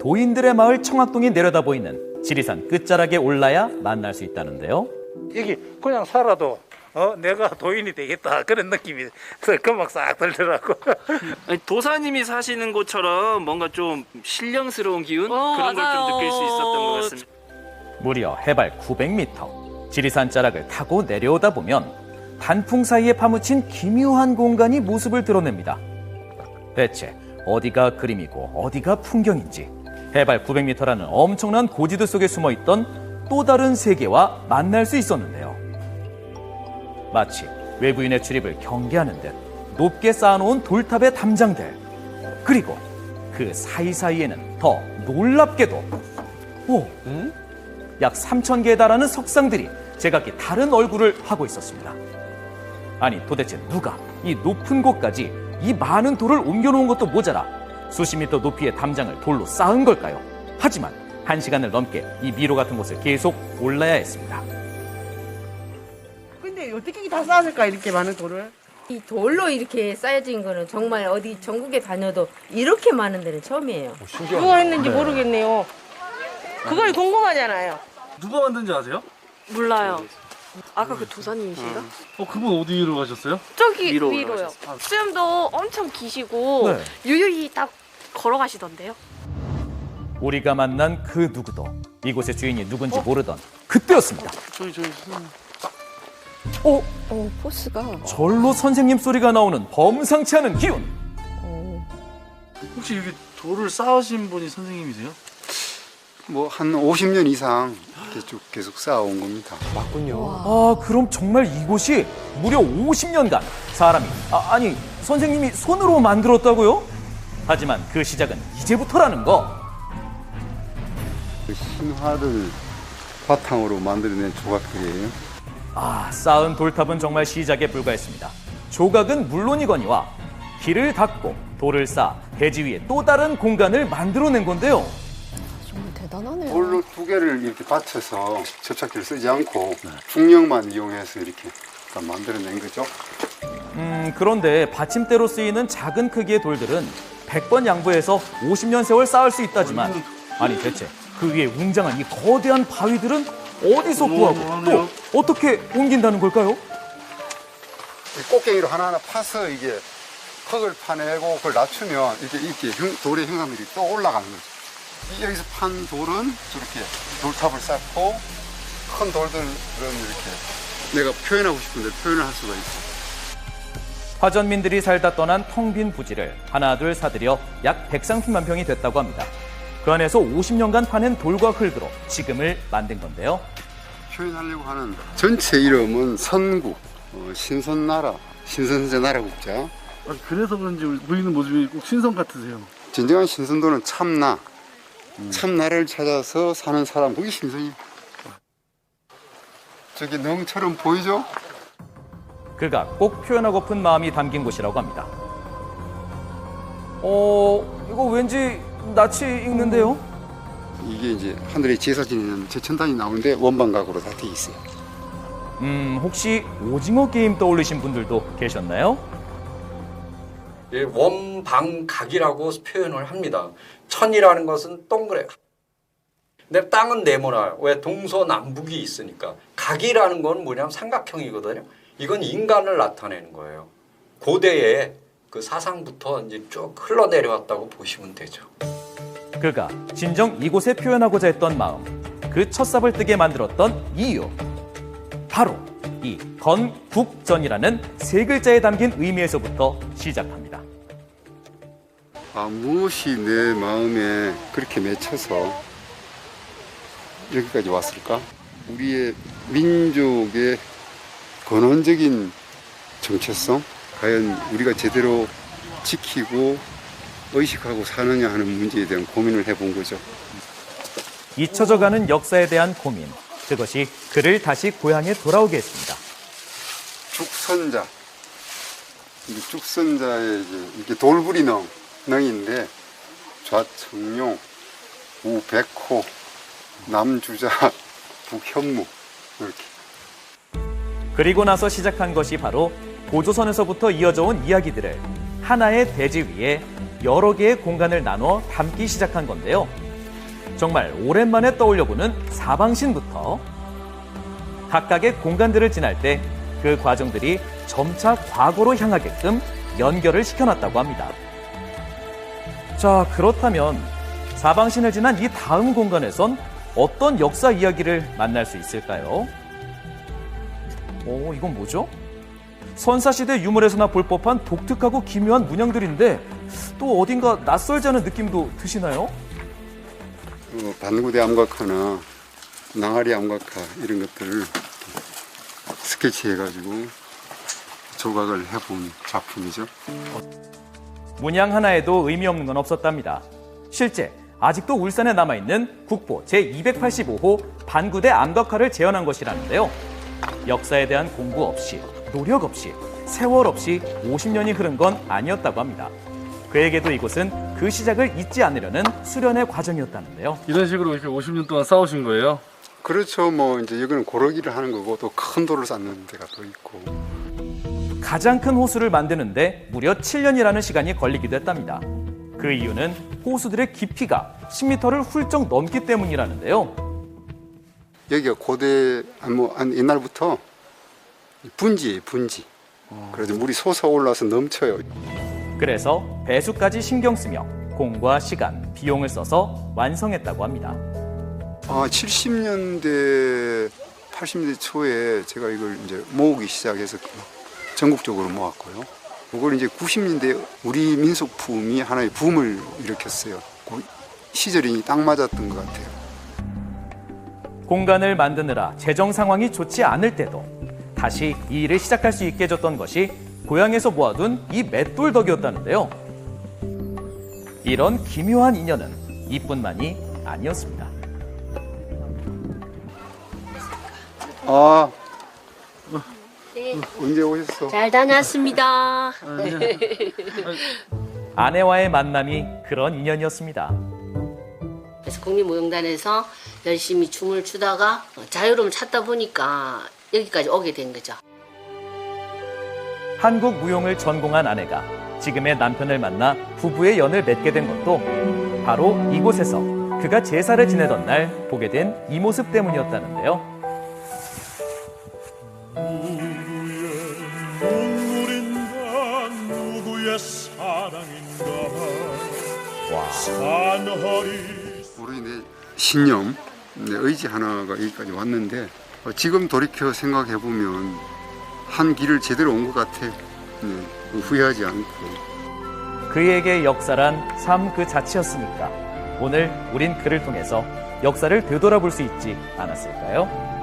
도인들의 마을 청학동이 내려다 보이는 지리산 끝자락에 올라야 만날 수 있다는데요. 여기 그냥 살아도 내가 도인이 되겠다 그런 느낌이 금방 싹 들더라고. 아니, 도사님이 사시는 곳처럼 뭔가 좀 신령스러운 기운 그런 걸 좀 느낄 수 있었던 것 같습니다. 무려 해발 900m 지리산 자락을 타고 내려오다 보면 단풍 사이에 파묻힌 기묘한 공간이 모습을 드러냅니다. 대체 어디가 그림이고 어디가 풍경인지 해발 900m라는 엄청난 고지도 속에 숨어있던 또 다른 세계와 만날 수 있었는데요. 마치 외부인의 출입을 경계하는 듯 높게 쌓아놓은 돌탑의 담장들, 그리고 그 사이사이에는 더 놀랍게도 약 3,000개에 달하는 석상들이 제각기 다른 얼굴을 하고 있었습니다. 아니 도대체 누가 이 높은 곳까지 이 많은 돌을 옮겨놓은 것도 모자라 수십 미터 높이의 담장을 돌로 쌓은 걸까요? 하지만 1시간을 넘게 이 미로 같은 곳을 계속 올라야 했습니다. 근데 어떻게 다 쌓았을까, 이렇게 많은 돌을? 이 돌로 이렇게 쌓여진 거는 정말 어디 전국에 다녀도 이렇게 많은 데는 처음이에요. 누가 했는지 모르겠네요. 그걸 궁금하잖아요. 누가 만든지 아세요? 몰라요. 아까 그 도사님이신가? 그분 어디로 가셨어요? 저기 위로 위로요. 올라가셨어요. 수염도 엄청 기시고 네. 유유히 딱 걸어가시던데요. 우리가 만난 그 누구도 이곳의 주인이 누군지 모르던 그때였습니다. 저희 포스가. 절로 선생님 소리가 나오는 범상치 않은 기운. 혹시 여기 돌을 쌓으신 분이 선생님이세요? 뭐 한 50년 이상 계속 쌓아온 겁니다. 아, 그럼 정말 이곳이 무려 50년간 사람이, 아니 선생님이 손으로 만들었다고요? 하지만 그 시작은 이제부터라는 거. 신화를 바탕으로 만들어낸 조각들이에요. 아, 쌓은 돌탑은 정말 시작에 불과했습니다. 조각은 물론이거니와 길을 닦고 돌을 쌓아 대지 위에 또 다른 공간을 만들어낸 건데요. 정말 대단하네요. 돌로 두 개를 이렇게 받쳐서 접착제를 쓰지 않고 중력만 이용해서 이렇게 만들어낸 거죠. 그런데 받침대로 쓰이는 작은 크기의 돌들은 100번 양보해서 50년 세월 쌓을 수 있다지만, 아니 대체 그 위에 웅장한 이 거대한 바위들은 어디서 구하고 또 어떻게 옮긴다는 걸까요? 꽃갱이로 하나하나 파서 이게 흙을 파내고 그걸 낮추면 이렇게 돌의 형상들이 또 올라가는 거죠. 여기서 판 돌은 저렇게 돌탑을 쌓고 큰 돌들은 이렇게 내가 표현하고 싶은데 표현을 할 수가 있어요. 화전민들이 살다 떠난 텅 빈 부지를 하나둘 사들여 약 130만 평이 됐다고 합니다. 그 안에서 50년간 파낸 돌과 흙으로 지금을 만든 건데요. 표현하려고 하는 전체 이름은 선국, 신선나라, 신선제 나라국자. 그래서 그런지 보이는 모습이 꼭 신선 같으세요. 진정한 신선도는 참나, 참나를 찾아서 사는 사람, 그게 신선이에요. 저기 능처럼 보이죠? 그가 꼭 표현하고픈 마음이 담긴 곳이라고 합니다. 이거 왠지 낯이 익는데요? 이게 이제 하늘에 제사 지내는 제천단이 나오는데 원방각으로 다 돼 있어요. 혹시 오징어 게임 떠올리신 분들도 계셨나요? 원방각이라고 표현을 합니다. 천이라는 것은 동그래. 근데 땅은 네모나요. 왜? 동서남북이 있으니까. 각이라는 건 뭐냐면 삼각형이거든요. 이건 인간을 나타내는 거예요. 고대의 그 사상부터 이제 쭉 흘러내려왔다고 보시면 되죠. 그가 진정 이곳에 표현하고자 했던 마음, 그 첫삽을 뜨게 만들었던 이유, 바로 이 건국전이라는 세 글자에 담긴 의미에서부터 시작합니다. 무엇이 내 마음에 그렇게 맺혀서 여기까지 왔을까? 우리의 민족의 근원적인 정체성, 과연 우리가 제대로 지키고 의식하고 사느냐 하는 문제에 대한 고민을 해본 거죠. 잊혀져가는 역사에 대한 고민, 그것이 그를 다시 고향에 돌아오게 했습니다. 죽선자, 죽선자의 이게 돌부리 능인데 좌청룡, 우백호, 남주자, 북현무 이렇게. 그리고 나서 시작한 것이 바로 고조선에서부터 이어져 온 이야기들을 하나의 대지 위에 여러 개의 공간을 나눠 담기 시작한 건데요. 정말 오랜만에 떠올려보는 사방신부터 각각의 공간들을 지날 때 그 과정들이 점차 과거로 향하게끔 연결을 시켜놨다고 합니다. 자, 그렇다면 사방신을 지난 이 다음 공간에선 어떤 역사 이야기를 만날 수 있을까요? 이건 뭐죠? 선사시대 유물에서나 볼 법한 독특하고 기묘한 문양들인데 또 어딘가 낯설지 않은 느낌도 드시나요? 반구대 암각화나 낭아리 암각화 이런 것들을 스케치해가지고 조각을 해본 작품이죠. 문양 하나에도 의미 없는 건 없었답니다. 실제 아직도 울산에 남아있는 국보 제285호 반구대 암각화를 재현한 것이라는데요. 역사에 대한 공부 없이, 노력 없이, 세월 없이 50년이 흐른 건 아니었다고 합니다. 그에게도 이곳은 그 시작을 잊지 않으려는 수련의 과정이었다는데요. 이런 식으로 이렇게 50년 동안 싸우신 거예요? 그렇죠. 뭐 이제 여기는 고르기를 하는 거고 또 큰 돌을 쌓는 데가 또 있고. 가장 큰 호수를 만드는데 무려 7년이라는 시간이 걸리기도 했답니다. 그 이유는 호수들의 깊이가 10m를 훌쩍 넘기 때문이라는데요. 여기가 고대 옛날부터 분지예요, 분지. 그래서 물이 솟아올라서 넘쳐요. 그래서 배수까지 신경 쓰며 공과 시간, 비용을 써서 완성했다고 합니다. 70년대, 80년대 초에 제가 이걸 이제 모으기 시작해서 전국적으로 모았고요. 그걸 이제 90년대 우리 민속품이 하나의 붐을 일으켰어요. 그 시절이 딱 맞았던 것 같아요. 공간을 만드느라 재정 상황이 좋지 않을 때도 다시 이 일을 시작할 수 있게 해줬던 것이 고향에서 모아둔 이 맷돌 덕이었다는데요. 이런 기묘한 인연은 이뿐만이 아니었습니다. 언제 오셨어? 잘 다녔습니다. 아내와의 만남이 그런 인연이었습니다. 그래서 국립무용단에서 열심히 춤을 추다가 자유로움을 찾다 보니까 여기까지 오게 된 거죠. 한국 무용을 전공한 아내가 지금의 남편을 만나 부부의 연을 맺게 된 것도 바로 이곳에서 그가 제사를 지내던 날 보게 된 이 모습 때문이었다는데요. 누구의 사랑인가 우리 내 신념, 내 의지 하나가 여기까지 왔는데 지금 돌이켜 생각해 보면 한 길을 제대로 온 것 같아. 후회하지 않고. 그에게 역사란 삶 그 자체였으니까 오늘 우린 그를 통해서 역사를 되돌아볼 수 있지 않았을까요?